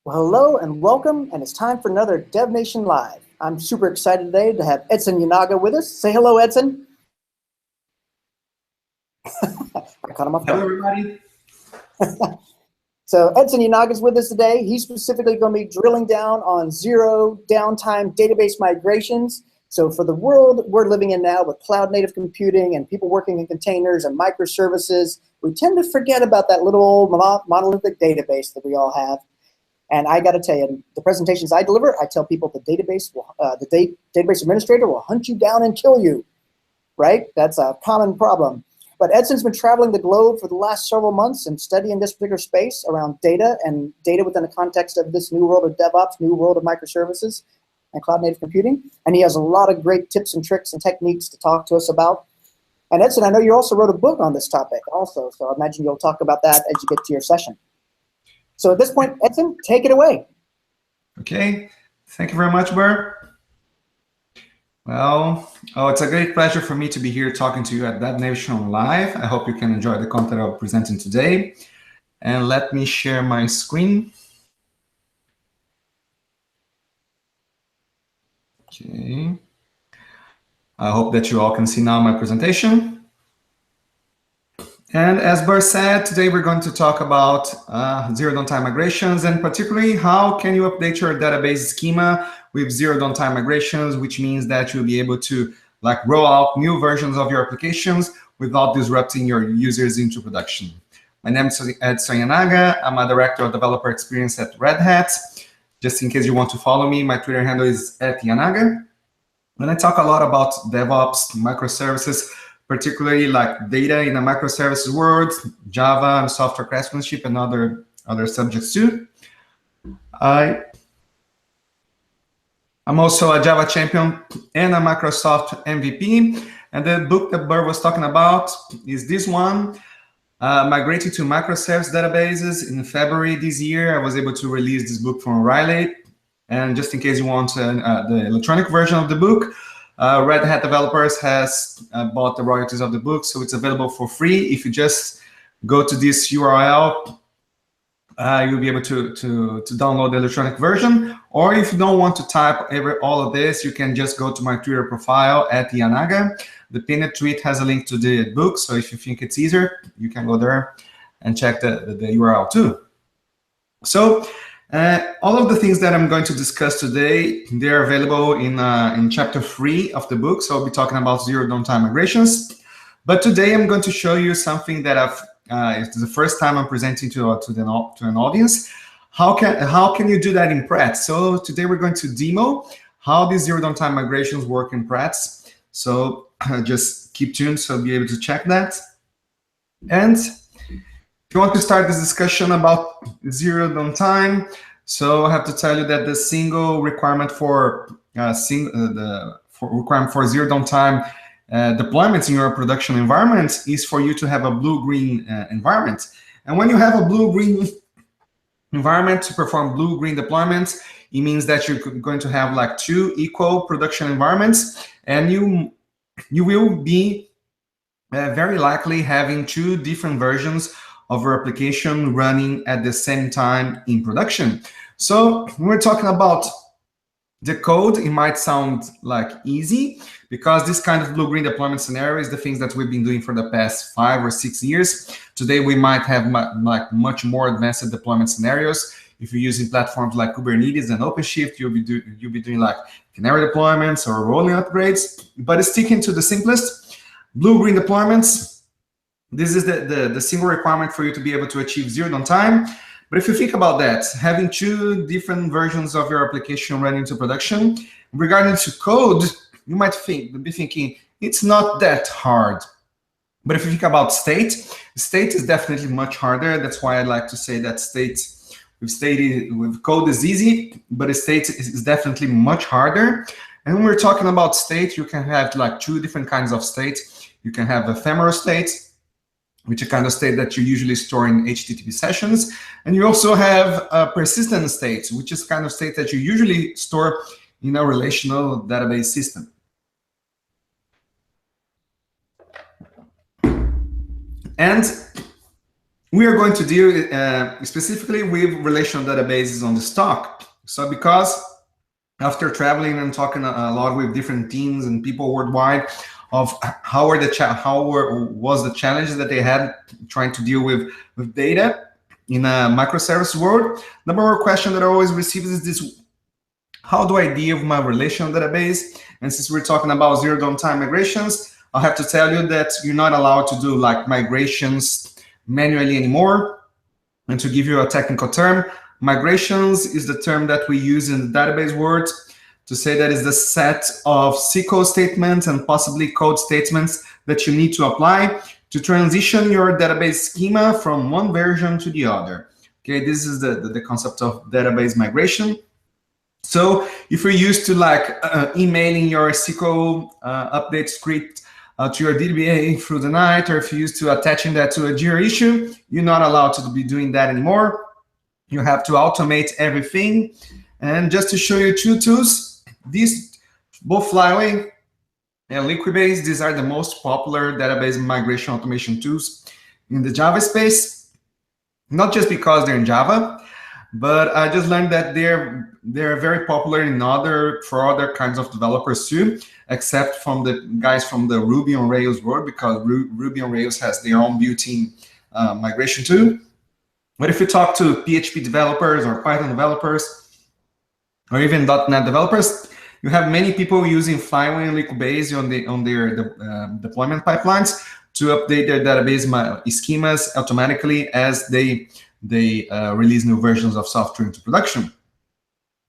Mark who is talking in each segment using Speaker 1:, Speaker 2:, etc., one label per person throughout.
Speaker 1: Well, hello and welcome, and it's time for another DevNation Live. I'm super excited today to have Edson Yanaga with us. Say hello, Edson. I caught him off guard.
Speaker 2: Hello, everybody.
Speaker 1: So Edson Yanaga is with us today. He's specifically going to be drilling down on zero downtime database migrations. So for the world we're living in now with cloud native computing and people working in containers and microservices, we tend to forget about that little old monolithic database that we all have. And I got to tell you, the presentations I deliver, I tell people the database administrator will hunt you down and kill you, right? That's a common problem. But Edson's been traveling the globe for the last several months and studying this particular space around data and data within the context of this new world of DevOps, new world of microservices and cloud native computing. And he has a lot of great tips and tricks and techniques to talk to us about. And Edson, I know you also wrote a book on this topic also, so I imagine you'll talk about that as you get to your session. So at this point, Edson, take it away.
Speaker 2: Okay, thank you very much, Burr. Well, it's a great pleasure for me to be here talking to you at DevNation Live. I hope you can enjoy the content I'm presenting today. And let me share my screen. Okay. I hope that you all can see now my presentation. And as Burr said, today we're going to talk about zero downtime migrations, and particularly how can you update your database schema with zero downtime migrations, which means that you'll be able to roll out new versions of your applications without disrupting your users into production. My name is Edson Yanaga. I'm a director of developer experience at Red Hat. Just in case you want to follow me, my Twitter handle is @Yanaga. And I talk a lot about DevOps, microservices, particularly like data in a microservices world, Java and software craftsmanship, and other subjects too. I'm also a Java champion and a Microsoft MVP. And the book that Burr was talking about is this one, Migrating to Microservice Databases. In February this year, I was able to release this book from Riley. And just in case you want the electronic version of the book, Red Hat developers has bought the royalties of the book, so it's available for free. If you just go to this URL, you'll be able to download the electronic version. Or if you don't want to type all of this, you can just go to my Twitter profile @Yanaga. The pinned tweet has a link to the book, so if you think it's easier, you can go there and check the URL too. So all of the things that I'm going to discuss today, they're available in chapter 3 of the book. So I'll be talking about zero downtime migrations. But today I'm going to show you something that it's the first time I'm presenting to an audience. How can you do that in Pratt? So today we're going to demo how these zero downtime migrations work in Pratt. So just keep tuned so I'll be able to check that. And if you want to start this discussion about zero downtime, so I have to tell you that the single requirement for zero downtime deployments in your production environment is for you to have a blue-green environment. And when you have a blue-green environment to perform blue-green deployments, it means that you're going to have like 2 equal production environments, and you will be very likely having 2 different versions of your application running at the same time in production. So when we're talking about the code, it might sound like easy because this kind of blue-green deployment scenario is the things that we've been doing for the past 5 or 6 years. Today, we might have much more advanced deployment scenarios. If you're using platforms like Kubernetes and OpenShift, you'll be doing like canary deployments or rolling upgrades. But sticking to the simplest, blue-green deployments, this is the single requirement for you to be able to achieve zero downtime. But if you think about that, having 2 different versions of your application running into production, regarding to code, you might be thinking, it's not that hard. But if you think about state is definitely much harder. That's why I like to say that with code is easy, but state is definitely much harder. And when we're talking about state, you can have like 2 different kinds of state. You can have ephemeral state, which is a kind of state that you usually store in HTTP sessions. And you also have a persistent state, which is kind of state that you usually store in a relational database system. And we are going to deal specifically with relational databases on the stock. So because after traveling and talking a lot with different teams and people worldwide of how was the challenges that they had trying to deal with data in a microservice world, number one question that I always receive is this: how do I deal with my relational database? And since we're talking about zero downtime migrations, I'll have to tell you that you're not allowed to do like migrations manually anymore. And to give you a technical term, migrations is the term that we use in the database world to say that is the set of SQL statements and possibly code statements that you need to apply to transition your database schema from one version to the other. Okay, this is the concept of database migration. So if you're used to like emailing your SQL update script to your DBA through the night, or if you're used to attaching that to a Jira issue, you're not allowed to be doing that anymore. You have to automate everything. And just to show you two tools, these both Flyway and Liquibase, these are the most popular database migration automation tools in the Java space. Not just because they're in Java, but I just learned that they're very popular for other kinds of developers too, except from the guys from the Ruby on Rails world, because Ruby on Rails has their own built-in migration tool. But if you talk to PHP developers or Python developers, or even .NET developers, you have many people using Flyway and Liquibase on their deployment pipelines to update their database schemas automatically as they release new versions of software into production.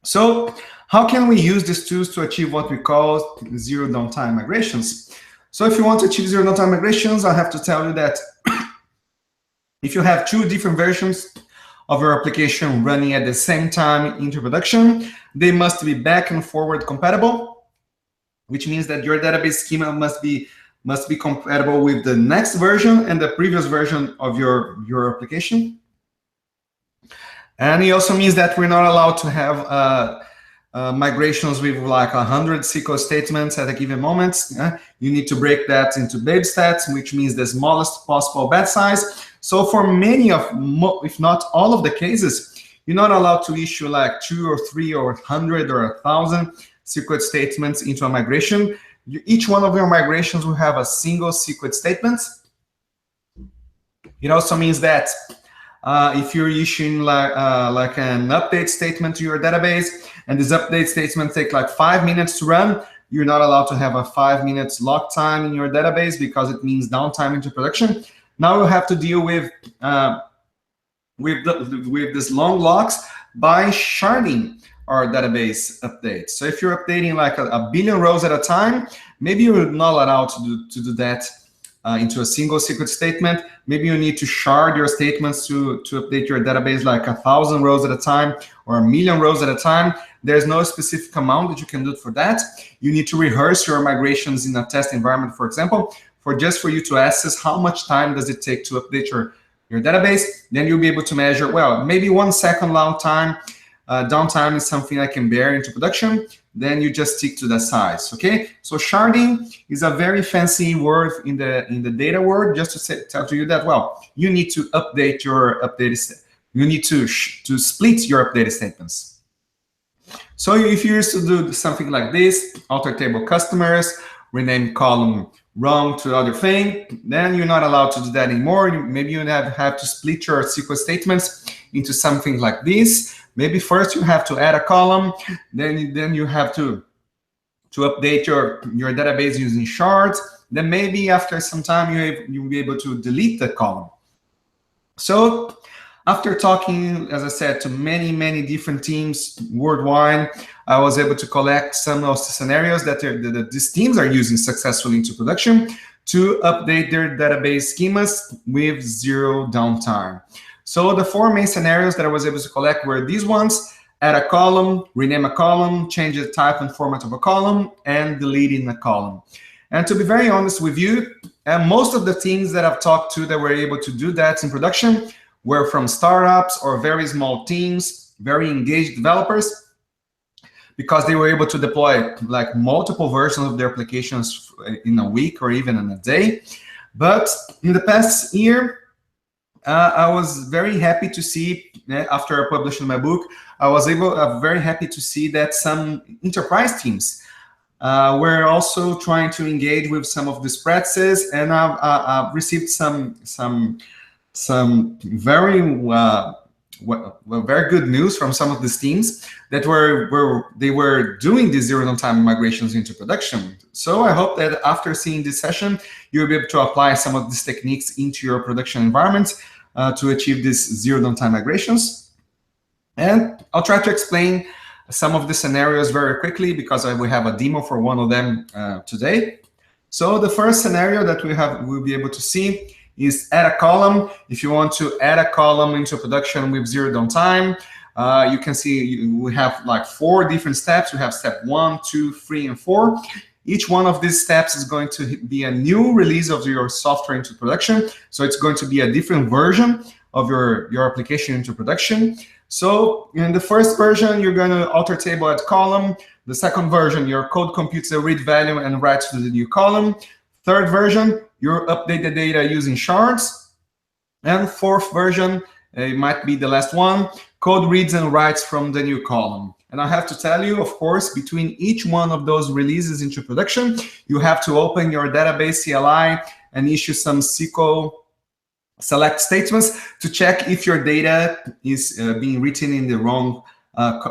Speaker 2: So how can we use these tools to achieve what we call zero downtime migrations? So if you want to achieve zero downtime migrations, I have to tell you that if you have two different versions of your application running at the same time into production, they must be back and forward compatible, which means that your database schema must be compatible with the next version and the previous version of your application. And it also means that we're not allowed to have migrations with like 100 SQL statements at a given moment. You need to break that into baby steps, which means the smallest possible batch size. So for many if not all of the cases, you're not allowed to issue like 2 or 3 or 100 or 1,000 SQL statements into a migration. Each one of your migrations will have a single SQL statement. It also means that if you're issuing like an update statement to your database, and this update statement takes like 5 minutes to run, you're not allowed to have a 5 minutes lock time in your database because it means downtime into production. Now you have to deal with this long locks by sharding our database updates. So if you're updating like a billion rows at a time, maybe you're not allowed to do that into a single SQL statement. Maybe you need to shard your statements to update your database like 1,000 rows at a time or 1,000,000 rows at a time. There's no specific amount that you can do for that. You need to rehearse your migrations in a test environment, for example, for you to assess how much time does it take to update your database. Then you'll be able to measure, well, maybe 1 second long time. Downtime is something I can bear into production. Then you just stick to the size, okay? So sharding is a very fancy word in the data world, just to tell you that, well, you need to update your you need to split your updated statements. So if you used to do something like this, alter table customers, rename column wrong to other thing, then you're not allowed to do that anymore. Maybe you have to split your SQL statements into something like this. Maybe first you have to add a column, then you have to update your database using shards. Then maybe after some time you'll be able to delete the column. So after talking, as I said, to many different teams worldwide, I was able to collect some of the scenarios that these teams are using successfully into production to update their database schemas with zero downtime. So the 4 main scenarios that I was able to collect were these ones: add a column, rename a column, change the type and format of a column, and deleting a column. And to be very honest with you, most of the teams that I've talked to that were able to do that in production were from startups or very small teams, very engaged developers, because they were able to deploy like multiple versions of their applications in a week or even in a day. But in the past year, I was very happy to see, after publishing my book, I was very happy to see that some enterprise teams we're also trying to engage with some of these practices, and I've received some very very good news from some of these teams that were doing these zero downtime migrations into production. So I hope that after seeing this session, you'll be able to apply some of these techniques into your production environments to achieve these zero downtime migrations. And I'll try to explain some of the scenarios very quickly because we have a demo for one of them today. So the first scenario that we'll be able to see is add a column. If you want to add a column into production with zero downtime, you can see we have like 4 different steps. We have step 1, 2, 3, and 4. Each one of these steps is going to be a new release of your software into production. So it's going to be a different version of your application into production. So in the first version, you're going to alter table add column. The second version, your code computes a read value and writes to the new column. Third version, you update the data using shards. And fourth version, it might be the last one, code reads and writes from the new column. And I have to tell you, of course, between each one of those releases into production, you have to open your database CLI and issue some SQL select statements to check if your data is being written in the wrong,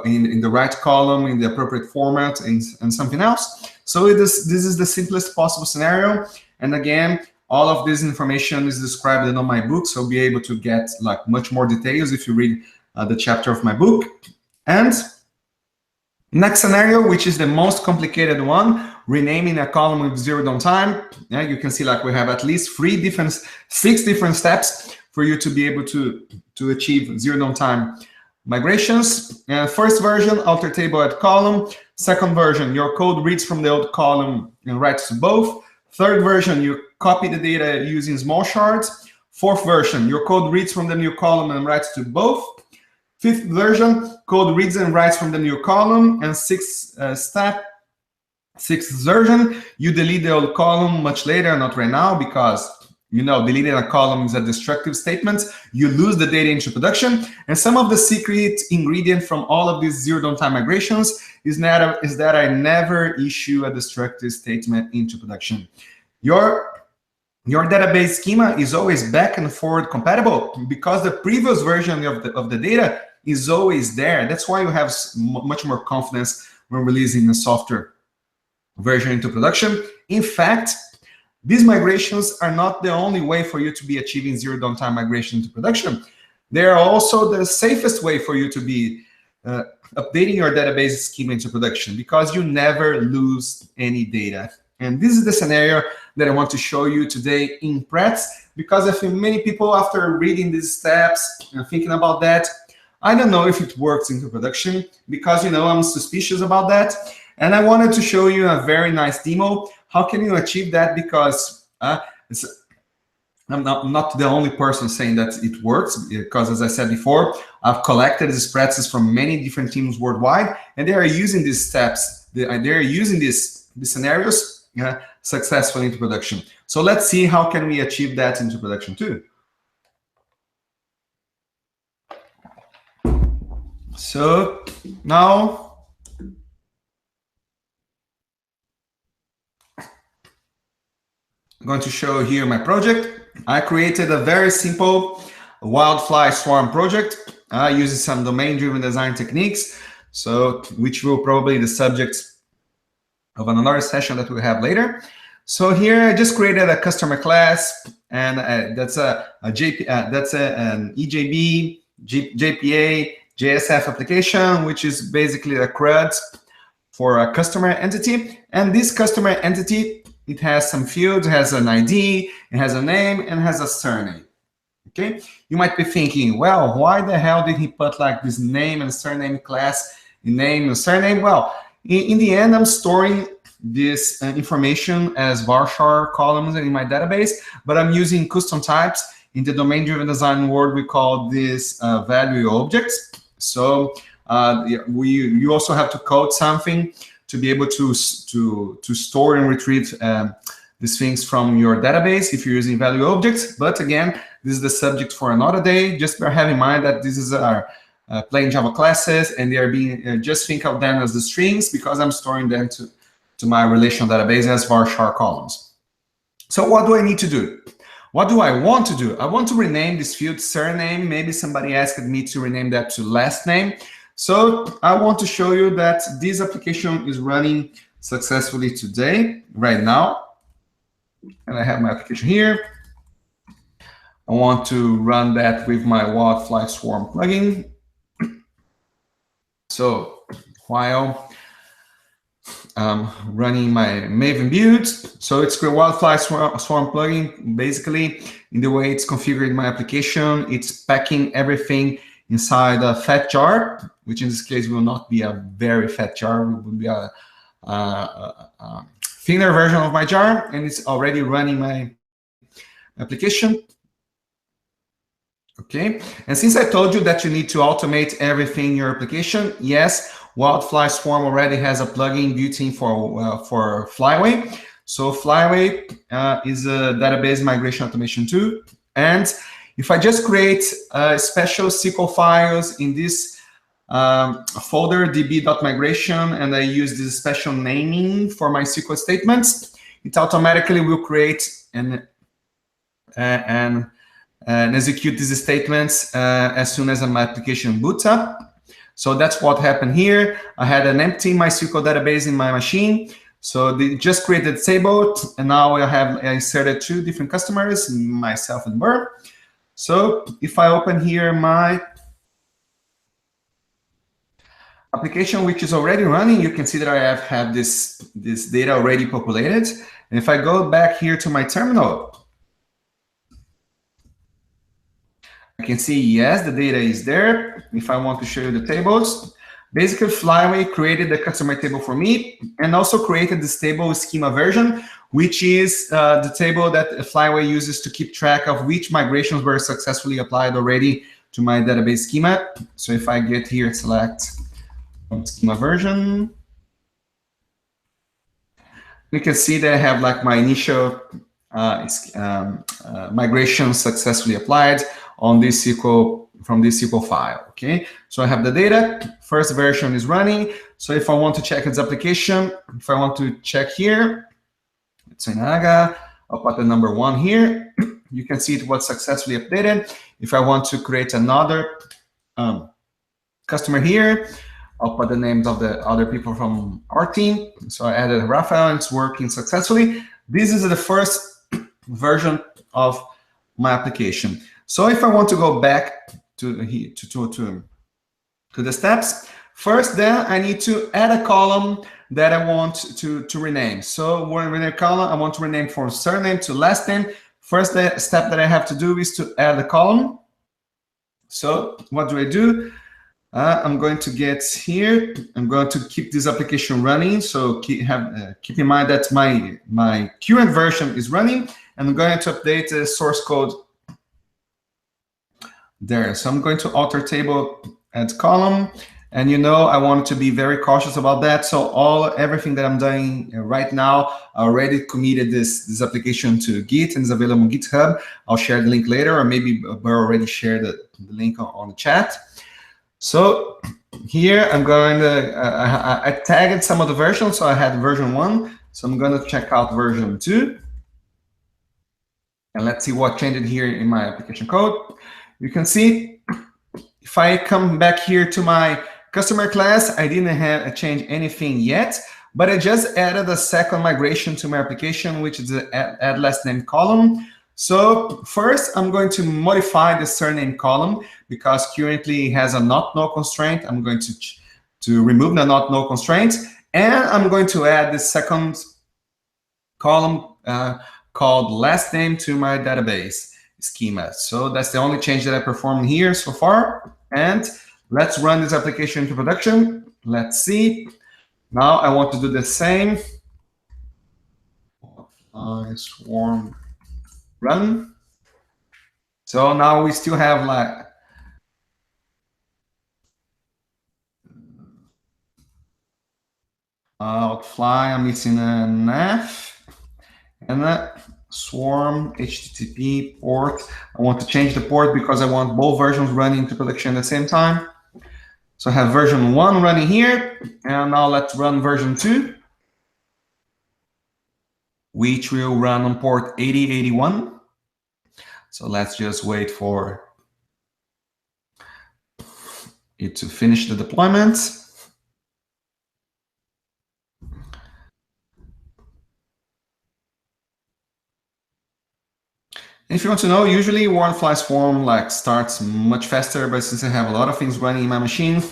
Speaker 2: in the right column, in the appropriate format, and something else. So this is the simplest possible scenario. And again, all of this information is described in my book, so you'll be able to get like much more details if you read the chapter of my book. And next scenario, which is the most complicated one, renaming a column with zero downtime. Yeah, you can see like we have at least 6 different steps for you to be able to achieve zero downtime migrations. First version, alter table add column. Second version, your code reads from the old column and writes to both. Third version, you copy the data using small shards. Fourth version, your code reads from the new column and writes to both. Fifth version, code reads and writes from the new column. And sixth version, you delete the old column much later, not right now, because deleting a column is a destructive statement. You lose the data into production. And some of the secret ingredient from all of these zero downtime migrations is that I never issue a destructive statement into production. Your database schema is always back and forward compatible because the previous version of the data is always there. That's why you have much more confidence when releasing a software version into production. In fact, these migrations are not the only way for you to be achieving zero downtime migration to production. They are also the safest way for you to be updating your database schema into production because you never lose any data. And this is the scenario that I want to show you today in practice, because I think many people, after reading these steps and thinking about that, I don't know if it works into production because, I'm suspicious about that. And I wanted to show you a very nice demo. How can you achieve that? Because I'm not the only person saying that it works, because as I said before, I've collected these practices from many different teams worldwide, and they are using these steps. They are using these scenarios successfully into production. So let's see how can we achieve that into production too. So now I'm going to show here my project. I created a very simple wildfly swarm project using some domain-driven design techniques, which will probably be the subject of another session that we'll have later. So here I just created a customer class, and that's an EJB, JPA, JSF application, which is basically a CRUD for a customer entity. And this customer entity, it has some fields, it has an ID, it has a name, and has a surname. Okay, you might be thinking, well, why the hell did he put like this name and surname class in name and surname? Well, in the end, I'm storing this information as varchar columns in my database, but I'm using custom types. In the domain-driven design world, we call this value objects. So you also have to code something to be able to store and retrieve these things from your database if you're using value objects. But again, This is the subject for another day. Just have in mind that this is our plain Java classes, and they are being, just think of them as the strings because I'm storing them to my relational database as varchar columns. So what do I need to do? What do I want to do? I want to rename this field surname. Maybe somebody asked me to rename that to last name. So I want to show you that this application is running successfully today, right now. And I have my application here. I want to run that with my Wildfly Swarm plugin. So while running my Maven build. So it's the Wildfly Swarm plugin. Basically, in the way it's configured in my application, it's packing everything inside a fat jar, which in this case will not be a very fat jar. It will be a thinner version of my jar, and it's already running my application. Okay, and since I told you that you need to automate everything in your application, yes, Wildfly Swarm already has a plugin built in for Flyway. So Flyway is a database migration automation tool. And if I just create special SQL files in this folder, db.migration, and I use this special naming for my SQL statements, it automatically will create and execute these statements as soon as my application boots up. So that's what happened here. I had an empty MySQL database in my machine. So they just created a table, and now I inserted 2 different customers, myself and Burr. So if I open here my application, which is already running, you can see that I have this data already populated. And if I go back here to my terminal, I can see, yes, the data is there. If I want to show you the tables, basically Flyway created the customer table for me and also created this table schema version, which is the table that Flyway uses to keep track of which migrations were successfully applied already to my database schema. So if I get here, select schema version, you can see that I have like my initial migration successfully applied on this SQL, from this SQL file, okay? So I have the data, first version is running. So if I want to check its application, if I want to check here, it's in Aga, I'll put the number 1 here. You can see it was successfully updated. If I want to create another customer here, I'll put the names of the other people from our team. So I added Rafael, and it's working successfully. This is the first version of my application. So if I want to go back to the steps, first then I need to add a column that I want to rename. So when I rename a column, I want to rename from surname to last name. First step that I have to do is to add a column. So what do I do? I'm going to get here. I'm going to keep this application running. So keep in mind that my current version is running, and I'm going to update the source code there. So I'm going to alter table, add column, and you know I want to be very cautious about that. So everything that I'm doing right now, I already committed this application to Git and it's available on GitHub. I'll share the link later, or maybe Burr already shared the link on the chat. So here I'm going to, I tagged some of the versions. So I had version 1. So I'm going to check out version 2. And let's see what changed here in my application code. You can see if I come back here to my customer class, I didn't have change anything yet, but I just added a second migration to my application, which is the add last name column. So first, I'm going to modify the surname column because currently it has a not null constraint. I'm going to remove the not null constraint, and I'm going to add the second column called last name to my database schema. So that's the only change that I performed here so far. And let's run this application into production. Let's see. Now I want to do the same. Swarm run. So now we still have like fly. I'm missing an F. And swarm HTTP port. I want to change the port because I want both versions running into production at the same time. So I have version 1 running here, and now let's run version 2, which will run on port 8081. So let's just wait for it to finish the deployment. If you want to know, usually Warmfly Swarm starts much faster, but since I have a lot of things running in my machine,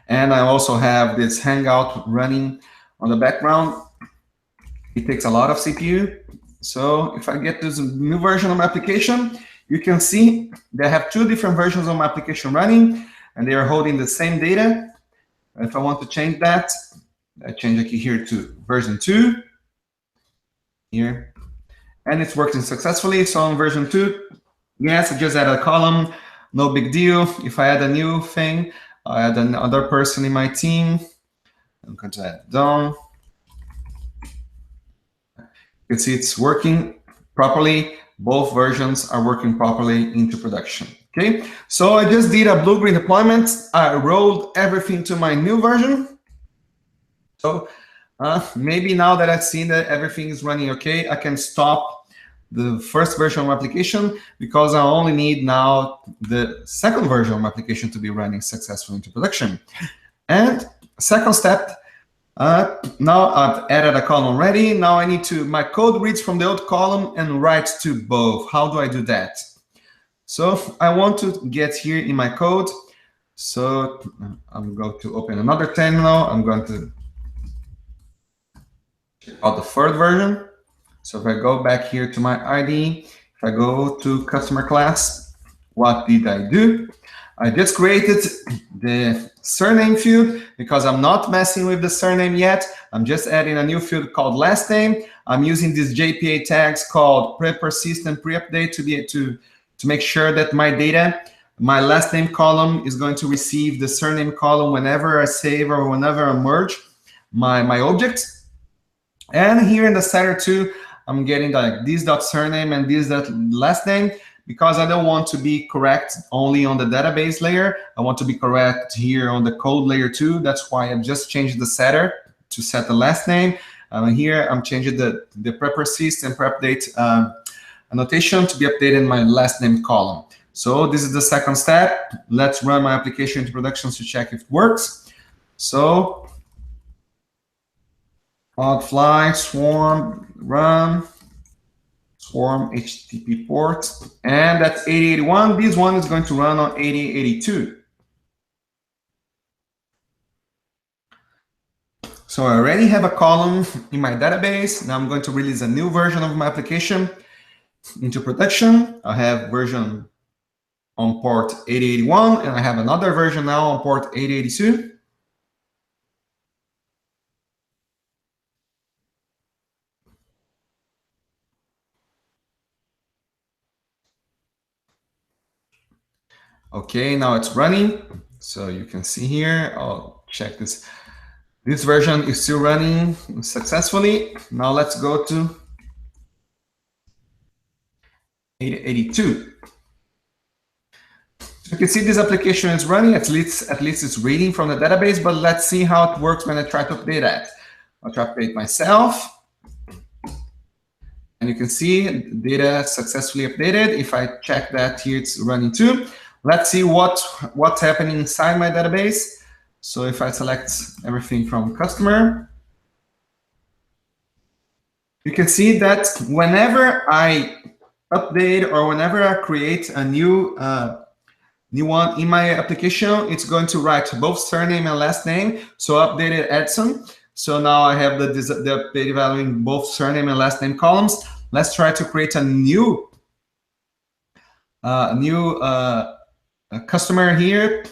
Speaker 2: and I also have this Hangout running on the background, it takes a lot of CPU. So if I get this new version of my application, you can see that I have 2 different versions of my application running, and they are holding the same data. If I want to change that, I change it here to version 2 here. And it's working successfully. So on version 2, yes, I just added a column, no big deal. If I add a new thing, I add another person in my team. I'm going to add done. You can see it's working properly. Both versions are working properly into production. Okay, so I just did a blue-green deployment. I rolled everything to my new version. So maybe now that I've seen that everything is running okay, I can stop the first version of my application because I only need now the second version of my application to be running successfully into production. And second step, now I've added a column already. Now I need to, my code reads from the old column and writes to both. How do I do that? So I want to get here in my code. So I'm going to open another terminal. I'm going to check out the third version. So if I go back here to my ID, if I go to customer class, what did I do? I just created the surname field because I'm not messing with the surname yet. I'm just adding a new field called last name. I'm using these JPA tags called pre-persist and pre-update to make sure that my data, my last name column is going to receive the surname column whenever I save or whenever I merge my objects. And here in the setter too, I'm getting like this.surname and this.last name because I don't want to be correct only on the database layer. I want to be correct here on the code layer too. That's why I've just changed the setter to set the last name. Here I'm changing the pre-persist and pre-update annotation to be updated in my last name column. So this is the second step. Let's run my application into production to check if it works. So Cloudfly, swarm, run, swarm HTTP port, and that's 8081. This one is going to run on 8082. So I already have a column in my database. Now I'm going to release a new version of my application into production. I have version on port 8081, and I have another version now on port 8082. Okay, now it's running. So you can see here, I'll check this. This version is still running successfully. Now let's go to 8082. So you can see this application is running, at least it's reading from the database, but let's see how it works when I try to update that. I'll try to update myself. And you can see data successfully updated. If I check that here, it's running too. Let's see what's happening inside my database. So if I select everything from customer, you can see that whenever I update or whenever I create a new one in my application, it's going to write both surname and last name. So updated Edson. So now I have the updated value in both surname and last name columns. Let's try to create a new customer here.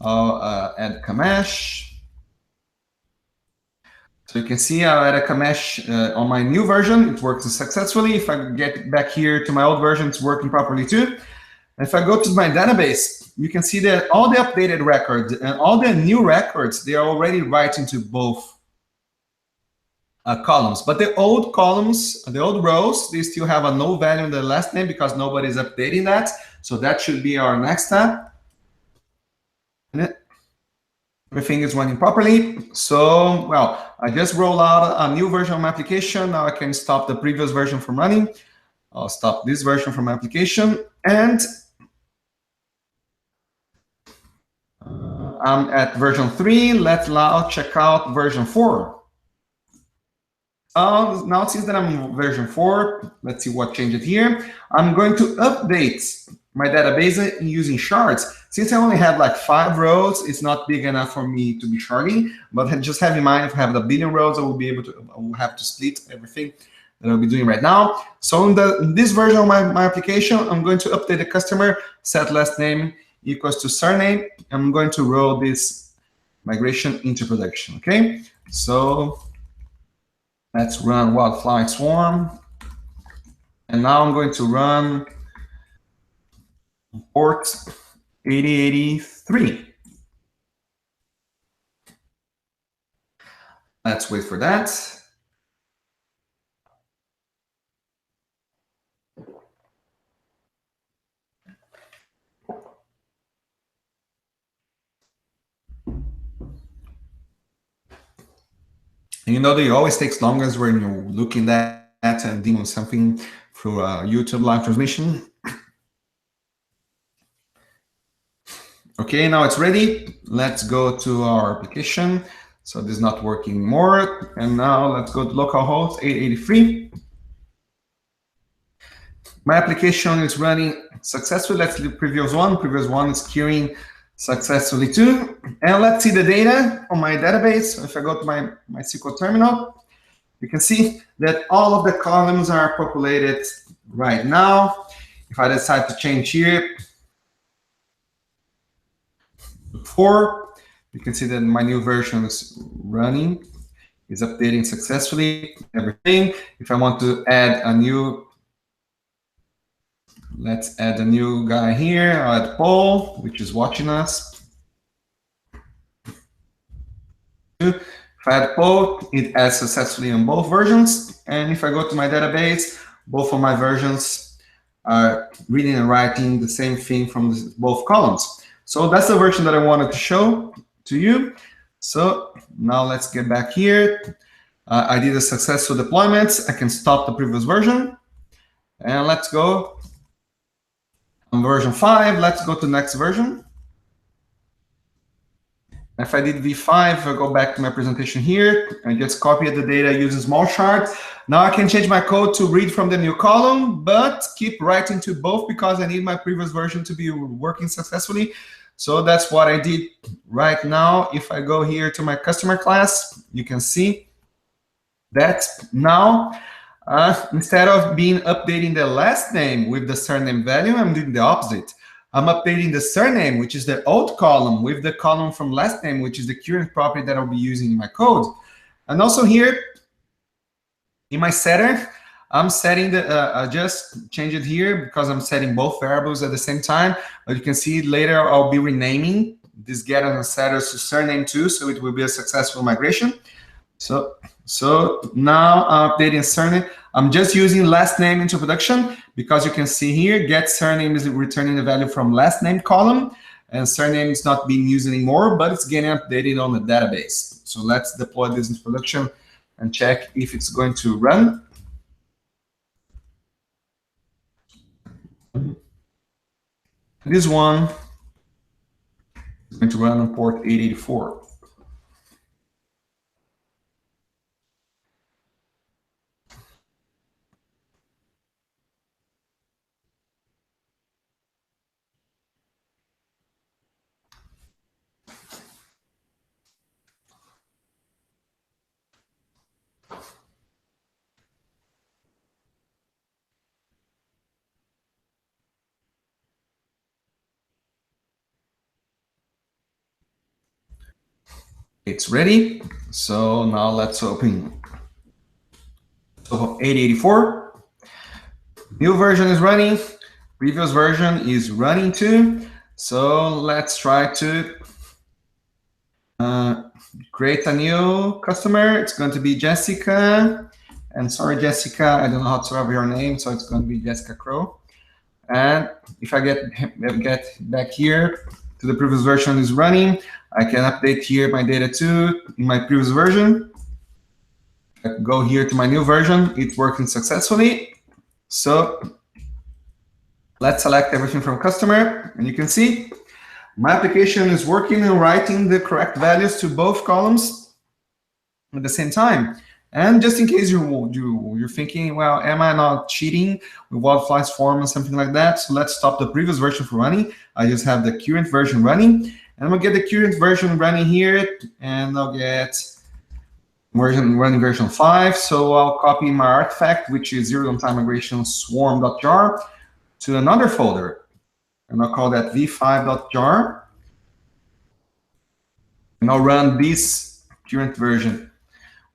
Speaker 2: I'll add Kamesh. So you can see I add a Kamesh on my new version. It works successfully. If I get back here to my old version, it's working properly too. If I go to my database, you can see that all the updated records and all the new records, they are already right into both columns. But the old columns, the old rows, they still have a no value in the last name because nobody's updating that. So that should be our next step. Everything is running properly. So, well, I just rolled out a new version of my application. Now I can stop the previous version from running. I'll stop this version from my application. And I'm at version 3. Let's now check out version 4. Now, since that I'm in version 4, let's see what changed here. I'm going to update my database using shards. Since I only have like 5 rows, it's not big enough for me to be sharding. But just have in mind, if I have a billion rows, I will have to split everything that I'll be doing right now. So in this version of my application, I'm going to update the customer, set last name equals to surname. I'm going to roll this migration into production, okay? So let's run wildfly swarm. And now I'm going to run port 8083. Let's wait for that. And you know that it always takes longer when you're looking at and dealing with something through YouTube live transmission. Okay, now it's ready. Let's go to our application. So this is not working anymore. And now let's go to localhost 883. My application is running successfully. Let's do previous one. Previous one is queuing successfully too. And let's see the data on my database. So if I go to my SQL terminal, you can see that all of the columns are populated right now. If I decide to change here to 4, you can see that my new version is running, is updating successfully everything. If I want to add a new, let's add a new guy here. I'll add Paul, which is watching us. If I add Paul, it adds successfully on both versions. And if I go to my database, both of my versions are reading and writing the same thing from both columns. So that's the version that I wanted to show to you. So now let's get back here. I did a successful deployment. I can stop the previous version. And let's go on version 5. Let's go to the next version. If I did V5, I go back to my presentation here. I just copy the data using small shards. Now I can change my code to read from the new column, but keep writing to both because I need my previous version to be working successfully. So that's what I did right now. If I go here to my customer class, you can see that now, instead of updating the last name with the surname value, I'm doing the opposite. I'm updating the surname, which is the old column, with the column from last name, which is the current property that I'll be using in my code. And also here in my setter, I'm setting the, I just changed it here because I'm setting both variables at the same time. But you can see later I'll be renaming this getter and setter to surname too, so it will be a successful migration. So now I'm updating surname. I'm just using last name into production because you can see here, get surname is returning the value from last name column, and surname is not being used anymore, but it's getting updated on the database. So let's deploy this into production and check if it's going to run. This one is going to run on port 884. It's ready. So now let's open 884. New version is running. Previous version is running too. So let's try to Create a new customer. It's going to be Jessica. And sorry, Jessica, I don't know how to spell your name, so it's going to be Jessica Crow. And if I get back here to the previous version is running, I can update here my data too in my previous version. I go here to my new version. It's working successfully. So let's select everything from customer, and you can see my application is working and writing the correct values to both columns at the same time. And just in case you're thinking, well, am I not cheating with wildflies form or something like that? So let's stop the previous version from running. I just have the current version running. And I'm gonna get the current version running here, and I'll get running version 5. So I'll copy my artifact, which is Zero Downtime Migrations swarm.jar, to another folder. And I'll call that v5.jar. And I'll run this current version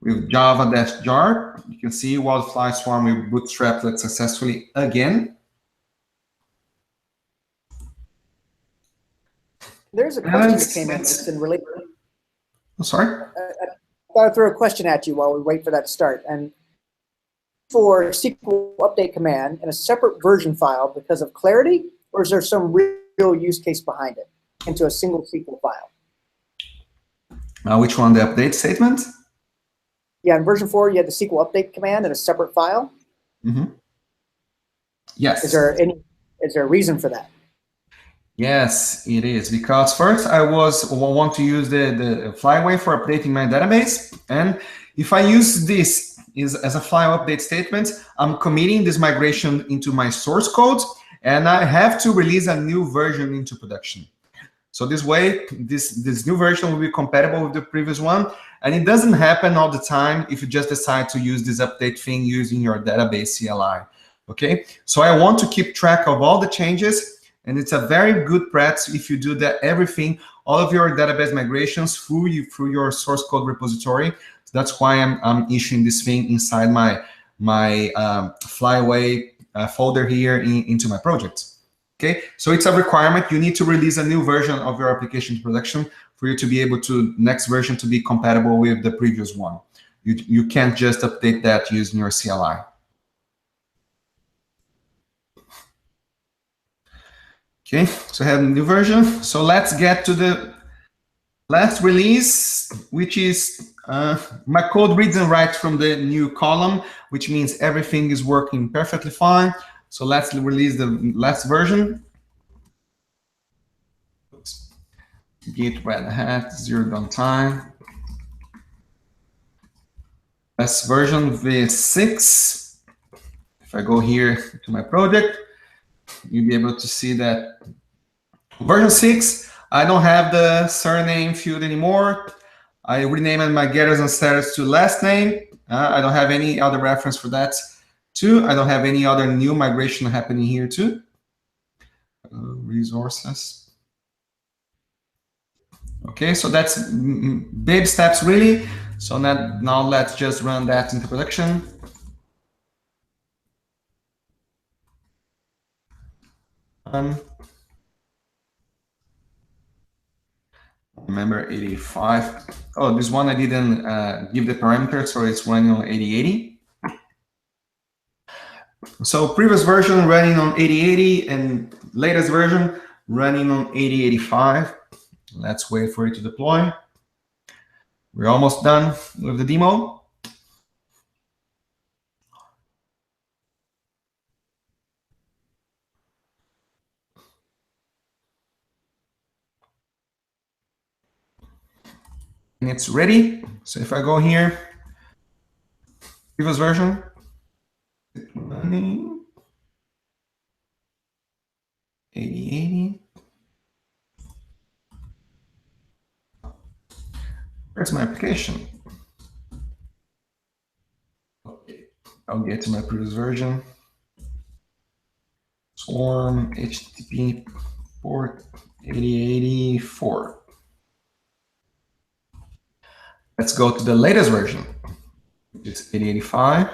Speaker 2: with java-jar. You can see wildfly swarm will bootstrap that successfully again.
Speaker 1: There's a question that came in that's in related.
Speaker 2: Oh, sorry?
Speaker 1: I thought I'd throw a question at you while we wait for that to start. And for SQL update command in a separate version file because of clarity, or is there some real use case behind it into a single SQL file?
Speaker 2: Which one, the update statement?
Speaker 1: Yeah, in version 4, you had the SQL update command in a separate file.
Speaker 2: Mm-hmm. Yes.
Speaker 1: Is there a reason for that?
Speaker 2: Yes, it is, because first I want to use the flyway for updating my database, and if I use this as a file update statement, I'm committing this migration into my source code, and I have to release a new version into production. So this way, this new version will be compatible with the previous one, and it doesn't happen all the time if you just decide to use this update thing using your database CLI. Okay, so I want to keep track of all the changes. And it's a very good practice if you do that everything, all of your database migrations through your source code repository. So that's why I'm issuing this thing inside my flyway folder here into my project. Okay, so it's a requirement. You need to release a new version of your application to production for you to be able to next version to be compatible with the previous one. You can't just update that using your CLI. Okay, so I have a new version. So let's get to the last release, which is my code reads and writes from the new column, which means everything is working perfectly fine. So let's release the last version. Oops. Git red hat, zero downtime. Last version v6. If I go here to my project, you'll be able to see that version 6, I don't have the surname field anymore. I renamed my getters and setters to last name. I don't have any other reference for that too. I don't have any other new migration happening here too. Resources. Okay, so that's baby steps really. So now let's just run that into production. Remember 85. Oh, this one I didn't give the parameter, so it's running on 8080. So previous version running on 8080 and latest version running on 8085. Let's wait for it to deploy. We're almost done with the demo. And it's ready. So if I go here, previous version, running 8080. Where's my application? Okay, I'll get to my previous version. Swarm HTTP port 8084. Let's go to the latest version, which is 8085.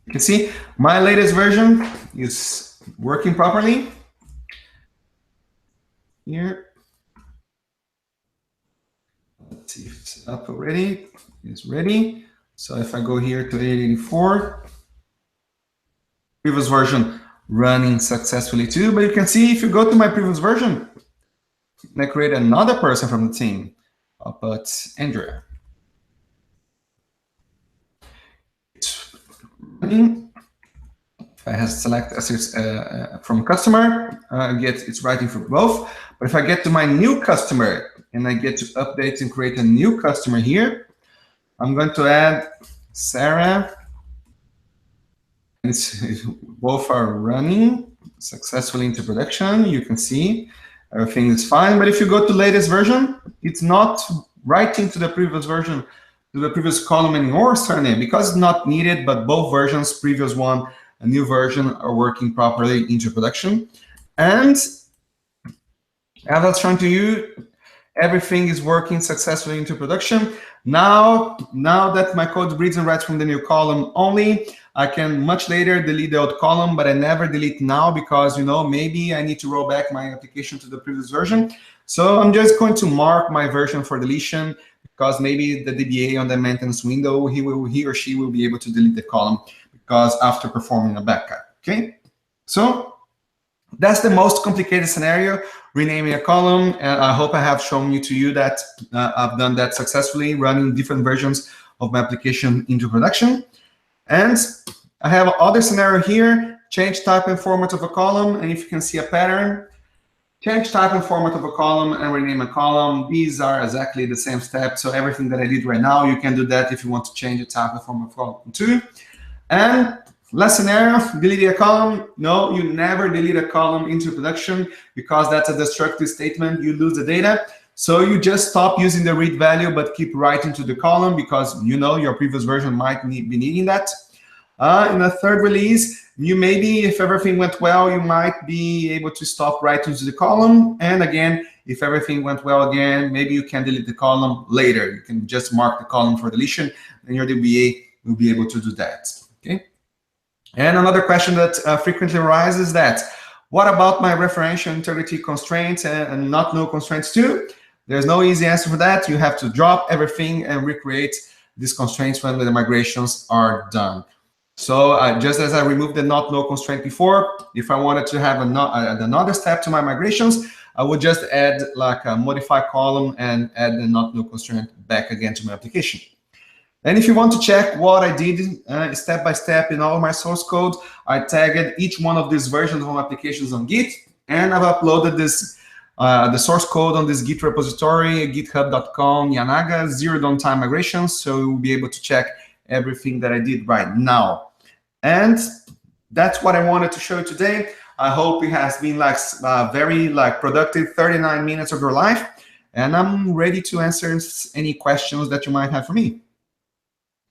Speaker 2: You can see my latest version is working properly. Here, It's up already. It's ready. So if I go here to 884, previous version running successfully too. But you can see if you go to my previous version, and I create another person from the team. I'll put Andrea. It's running. If I have select from customer, it's writing for both. But if I get to my new customer and I get to update and create a new customer here, I'm going to add Sarah. Both are running successfully into production. You can see everything is fine. But if you go to latest version, it's not writing to the previous version, to the previous column anymore, surname, because it's not needed. But both versions, previous one, a new version, are working properly into production. And as I was showing to you, everything is working successfully into production. Now that my code reads and writes from the new column only, I can much later delete the old column, but I never delete now because, you know, maybe I need to roll back my application to the previous version. So I'm just going to mark my version for deletion because maybe the DBA on the maintenance window, he or she will be able to delete the column because after performing a backup, okay? So that's the most complicated scenario, renaming a column. And I hope I have shown you that I've done that successfully, running different versions of my application into production. And I have other scenario here, change type and format of a column. And if you can see a pattern, change type and format of a column and rename a column. These are exactly the same steps. So everything that I did right now, you can do that if you want to change the type and format of a column too. And last scenario, delete a column. No, you never delete a column into production because that's a destructive statement. You lose the data. So you just stop using the read value, but keep writing to the column because you know your previous version might be needing that. In a third release, you maybe, if everything went well, you might be able to stop writing to the column. And again, if everything went well again, maybe you can delete the column later. You can just mark the column for deletion, and your DBA will be able to do that. Okay. And another question that frequently arises is that, what about my referential integrity constraints and not null constraints too? There's no easy answer for that. You have to drop everything and recreate these constraints when the migrations are done. So just as I removed the not null constraint before, if I wanted to have another step to my migrations, I would just add like a modify column and add the not null constraint back again to my application. And if you want to check what I did step by step in all my source code, I tagged each one of these versions of my applications on Git, and I've uploaded this the source code on this Git repository, github.com, Yanaga, Zero Downtime Migrations, so you'll be able to check everything that I did right now. And that's what I wanted to show you today. I hope it has been like very productive 39 minutes of your life, and I'm ready to answer any questions that you might have for me.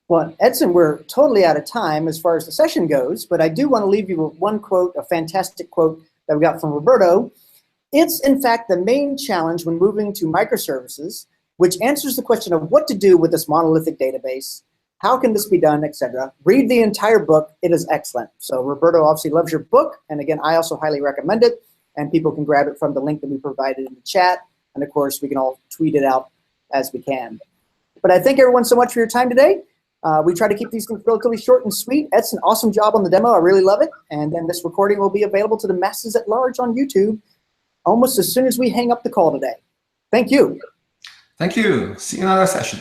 Speaker 1: Well, Edson, we're totally out of time as far as the session goes, but I do want to leave you with one quote, a fantastic quote that we got from Roberto. It's, in fact, the main challenge when moving to microservices, which answers the question of what to do with this monolithic database, how can this be done, etc. Read the entire book. It is excellent. So Roberto obviously loves your book. And again, I also highly recommend it. And people can grab it from the link that we provided in the chat. And of course, we can all tweet it out as we can. But I thank everyone so much for your time today. We try to keep these things relatively short and sweet. Ed's an awesome job on the demo. I really love it. And then this recording will be available to the masses at large on YouTube almost as soon as we hang up the call today. Thank you.
Speaker 2: Thank you. See you in another session.